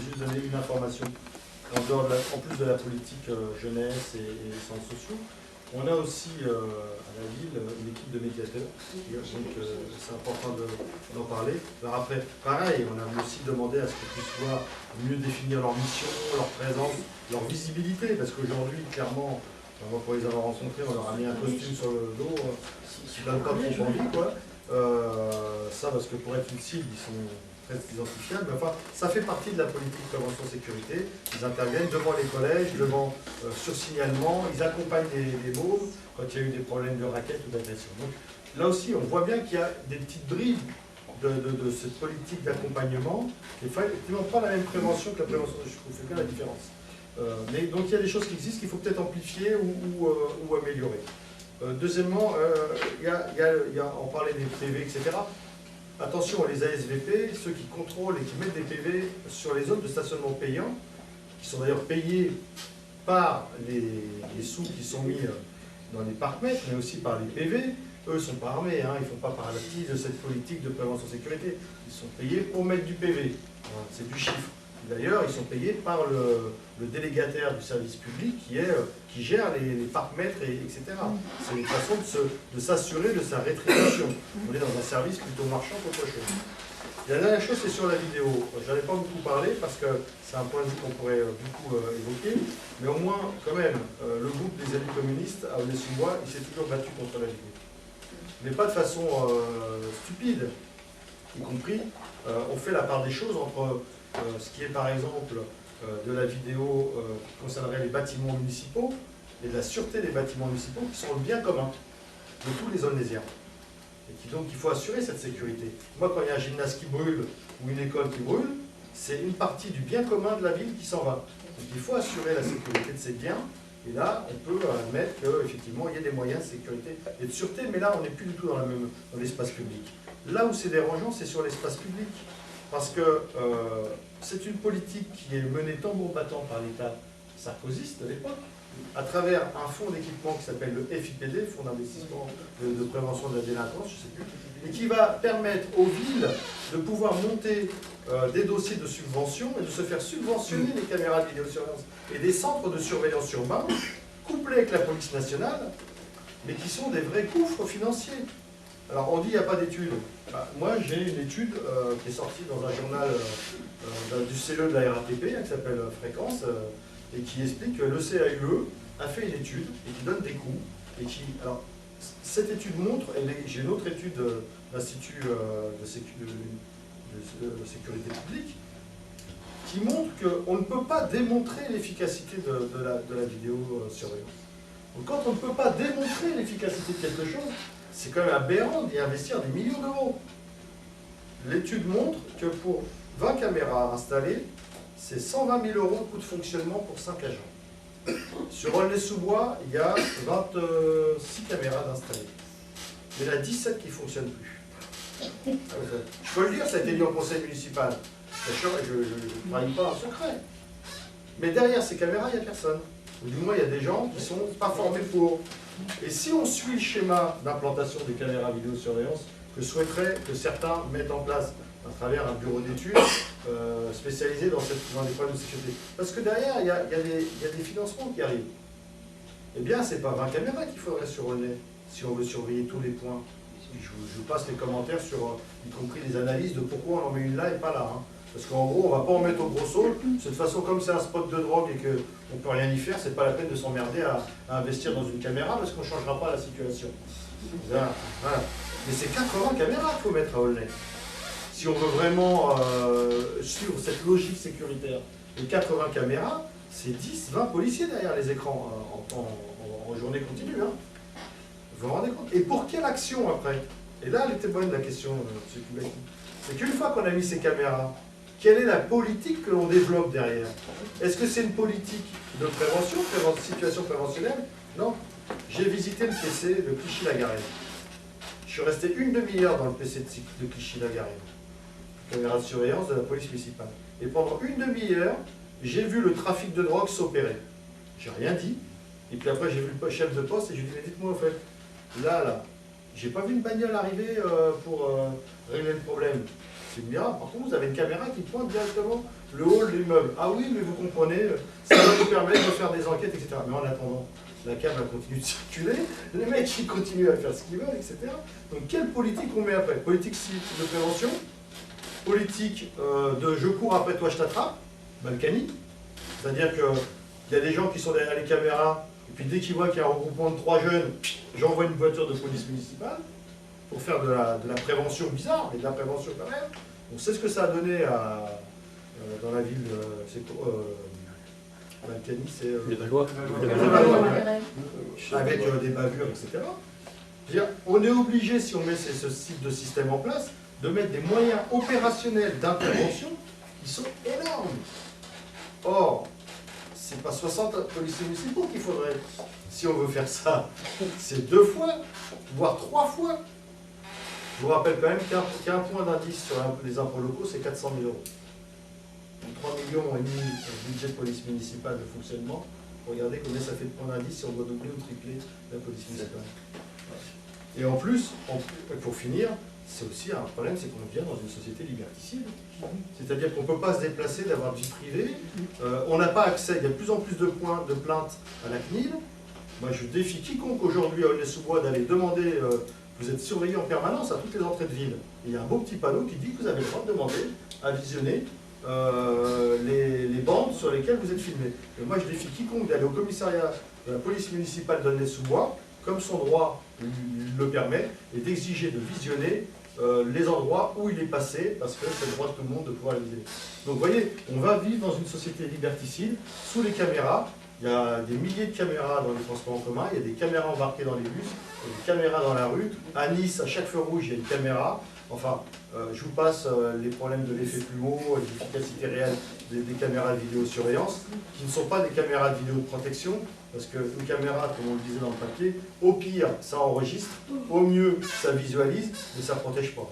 Juste donner une information. En plus de la politique jeunesse et centres sociaux, on a aussi à la ville une équipe de médiateurs. Donc c'est important d'en parler. Alors après, pareil, on a aussi demandé à ce qu'ils puissent voir mieux définir leur mission, leur présence, leur visibilité, parce qu'aujourd'hui, clairement, pour les avoir rencontrés, on leur a mis un costume sur le dos qui ne donne pas trop envie, quoi. Ça, parce que pour être une cible, ils sont très identifiables. Enfin, ça fait partie de la politique prévention sécurité. Ils interviennent devant les collèges, devant sur signalement, ils accompagnent les mômes quand il y a eu des problèmes de raquettes ou d'agression. Donc là aussi, on voit bien qu'il y a des petites bribes de cette politique d'accompagnement qui n'est effectivement pas la même prévention que la prévention. Je trouve que c'est bien la différence. Mais donc il y a des choses qui existent qu'il faut peut-être amplifier ou améliorer. Deuxièmement, on parlait des PV, etc. Attention, les ASVP, ceux qui contrôlent et qui mettent des PV sur les zones de stationnement payants, qui sont d'ailleurs payés par les sous qui sont mis dans les parcs-mètres, mais aussi par les PV, eux ne sont pas armés, hein, ils ne font pas partie de cette politique de prévention sécurité. Ils sont payés pour mettre du PV. C'est du chiffre. D'ailleurs, ils sont payés par le délégataire du service public qui gère les parcs-mètres, etc. C'est une façon de s'assurer de sa rétribution. On est dans un service plutôt marchand qu'autre chose. La dernière chose, c'est sur la vidéo. Je n'en ai pas beaucoup parlé parce que c'est un point de vue qu'on pourrait beaucoup évoquer, mais au moins, quand même, le groupe des élus communistes à Aulnay-sous-Bois, il s'est toujours battu contre la vidéo. Mais pas de façon stupide, y compris, on fait la part des choses entre ce qui est par exemple de la vidéo qui concernerait les bâtiments municipaux et de la sûreté des bâtiments municipaux qui sont le bien commun de tous les Aulnaysiens. Et donc il faut assurer cette sécurité. Moi, quand il y a un gymnase qui brûle ou une école qui brûle, c'est une partie du bien commun de la ville qui s'en va. Donc il faut assurer la sécurité de ces biens. Et là, on peut admettre qu'effectivement, il y a des moyens de sécurité et de sûreté, mais là, on n'est plus du tout dans l'espace public. Là où c'est dérangeant, c'est sur l'espace public. Parce que c'est une politique qui est menée tambour battant par l'État sarkozyste de l'époque, à travers un fonds d'équipement qui s'appelle le FIPD, Fonds d'investissement de prévention de la délinquance, je ne sais plus, et qui va permettre aux villes de pouvoir monter des dossiers de subvention et de se faire subventionner les caméras de vidéosurveillance et des centres de surveillance urbains, couplés avec la police nationale, mais qui sont des vrais gouffres financiers. Alors on dit qu'il n'y a pas d'études. Moi j'ai une étude qui est sortie dans un journal du CE de la RATP qui s'appelle Fréquence et qui explique que le CAUE a fait une étude et qui donne des coûts. Alors, cette étude montre, j'ai une autre étude de l'Institut de sécurité publique qui montre qu'on ne peut pas démontrer l'efficacité de la vidéosurveillance. Donc quand on ne peut pas démontrer l'efficacité de quelque chose, c'est quand même aberrant d'y investir des millions d'euros. L'étude montre que pour 20 caméras installées, c'est 120 000 € de coût de fonctionnement pour 5 agents. Sur Aulnay-sous-Bois, il y a 26 caméras d'installées. Mais il y en a 17 qui ne fonctionnent plus. Je peux le dire, ça a été dit au conseil municipal. Je ne trahis pas un secret. Mais derrière ces caméras, il n'y a personne. Ou du moins, il y a des gens qui ne sont pas formés pour. Et si on suit le schéma d'implantation des caméras vidéosurveillance que souhaiterais que certains mettent en place à travers un bureau d'études spécialisé dans les problèmes de sécurité. Parce que derrière, il y a des financements qui arrivent. Eh bien, ce n'est pas 20 caméras qu'il faudrait sur Aulnay, si on veut surveiller tous les points. Je vous passe les commentaires sur, y compris les analyses de pourquoi on en met une là et pas là. Hein. Parce qu'en gros, on ne va pas en mettre au gros saut. De toute façon, comme c'est un spot de drogue et qu'on ne peut rien y faire, c'est pas la peine de s'emmerder à investir dans une caméra parce qu'on ne changera pas la situation. Voilà. Mais c'est 80 caméras qu'il faut mettre à Aulnay. Si on veut vraiment suivre cette logique sécuritaire. Et 80 caméras, c'est 10-20 policiers derrière les écrans en journée continue. Hein. Vous vous rendez compte? Et pour quelle action après? Et là, elle était bonne la question, M. Koubeki. C'est qu'une fois qu'on a mis ces caméras, quelle est la politique que l'on développe derrière? Est-ce que c'est une politique de prévention, situation préventionnelle? Non. J'ai visité le PC de Clichy-la-Garenne. Je suis resté une demi-heure dans le PC de Clichy-la-Garenne. Caméra de surveillance de la police municipale. Et pendant une demi-heure, j'ai vu le trafic de drogue s'opérer. J'ai rien dit. Et puis après, j'ai vu le chef de poste et je lui ai dit, mais dites-moi, en fait, là, j'ai pas vu une bagnole arriver pour régler le problème. c'est admirable. Par contre, vous avez une caméra qui pointe directement le hall de l'immeuble. Ah oui, mais vous comprenez, ça va nous permettre de faire des enquêtes, etc. Mais en attendant, la câble continue de circuler, les mecs ils continuent à faire ce qu'ils veulent, etc. Donc quelle politique on met après? Politique de prévention, politique de je cours après toi, je t'attrape, Balkany. C'est-à-dire qu'il y a des gens qui sont derrière les caméras, et puis dès qu'ils voient qu'il y a un regroupement de 3 jeunes, j'envoie une voiture de police municipale pour faire de la prévention bizarre, mais de la prévention quand même. On sait ce que ça a donné dans la ville, Balkany, c'est Les Valois. Avec des bavures, etc. C'est-à-dire, on est obligé, si on met ce type de système en place, de mettre des moyens opérationnels d'intervention qui sont énormes. Or, c'est pas 60 policiers municipaux qu'il faudrait, si on veut faire ça. C'est 2 fois, voire 3 fois. Je vous rappelle quand même qu'un point d'indice sur les impôts locaux, c'est 400 000 €. 3,5 millions de budget de police municipale de fonctionnement. Regardez combien ça fait de points d'indice si on doit doubler ou tripler la police municipale. Et en plus, pour finir, c'est aussi un problème, c'est qu'on vient dans une société liberticide. C'est-à-dire qu'on ne peut pas se déplacer, d'avoir vie privée. On n'a pas accès, il y a de plus en plus de points de plainte à la CNIL. Moi, je défie quiconque aujourd'hui à Aulnay-sous-Bois d'aller demander, vous êtes surveillé en permanence à toutes les entrées de ville. Et il y a un beau petit panneau qui dit que vous avez le droit de demander à visionner les bandes sur lesquelles vous êtes filmé. Et moi, je défie quiconque d'aller au commissariat de la police municipale d'Aulnay-sous-Bois, comme son droit le permet, et d'exiger de visionner les endroits où il est passé, parce que c'est le droit de tout le monde de pouvoir le visionner. Donc vous voyez, on va vivre dans une société liberticide, sous les caméras. Il y a des milliers de caméras dans les transports en commun, il y a des caméras embarquées dans les bus, il y a des caméras dans la rue. À Nice, à chaque feu rouge, il y a une caméra. Enfin, je vous passe les problèmes de l'effet plumeau, l'efficacité réelle des caméras de vidéosurveillance, qui ne sont pas des caméras de vidéoprotection, parce qu'une caméra, comme on le disait dans le papier, au pire, ça enregistre, au mieux, ça visualise, mais ça ne protège pas.